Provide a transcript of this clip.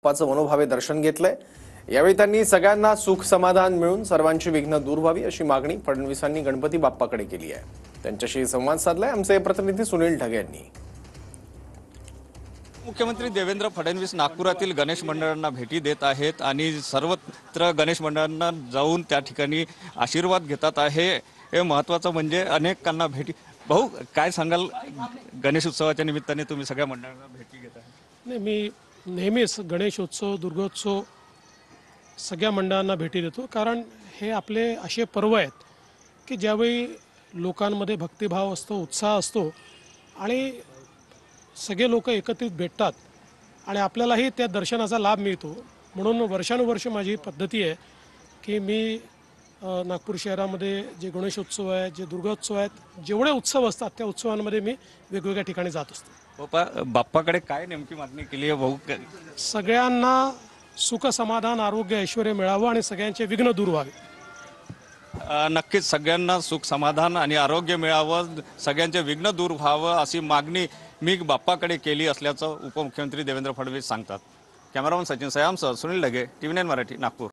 बाप्पाचं मनोभावे दर्शन घेतलंय। यावेळी त्यांनी सगळ्यांना सुख समाधान मिळून सर्वांची विघ्न दूर व्हावी अशी मागणी फडणवीसांनी गणपती बाप्पाकडे केली आहे। त्यांच्याशी संवाद साधलाय आमचे प्रतिनिधी सुनील ढगे यांनी। मुख्यमंत्री देवेंद्र फडणवीस नागपुरातील गणेश मंडळांना भेटी देत आहेत आणि सर्वत्र गणेश मंडळांना जाऊन त्या ठिकाणी आशीर्वाद घेतात आहे। हे महत्त्वाचं म्हणजे अनेकांना भेटी। भाऊ, काय सांगाल, गणेश उत्सवाच्या निमित्ताने तुम्ही सगळ्या मंडळांना भेटी घेत आहे? नाही, मी नेहमीच गणेशोत्सव दुर्गोत्सव सगळ्या मंडळांना भेटी देतो, कारण हे आपले असे पर्व आहेत की ज्यावेळी लोकांमध्ये भक्तिभाव असतो, उत्साह असतो आणि सगळे लोक एकत्रित भेटतात आणि आपल्यालाही त्या दर्शनाचा लाभ मिळतो। म्हणून वर्षानुवर्ष माझी पद्धती आहे की मी नागपूर शहरामध्ये जे गणेशोत्सव आहे, जे दुर्गोत्सव आहेत, जेवढे उत्सव असतात त्या उत्सवांमध्ये मी वेगवेगळ्या ठिकाणी जात असतो। बाप्पाकडे काय नेमकी मागणी केली आहे भाऊ? सगळ्यांना सुख समाधान आरोग्य ऐश्वर्य मिळावं आणि सगळ्यांचे विघ्न दूर व्हावे। नक्कीच सगळ्यांना सुख समाधान आणि आरोग्य मिळावं, सगळ्यांचे विघ्न दूर व्हावं अशी मागणी मी बाप्पाकडे केली असल्याचं उपमुख्यमंत्री देवेंद्र फडणवीस सांगतात। कॅमेरामन सचिन सयामसह सुनील ढगे, TV9 मराठी, नागपूर।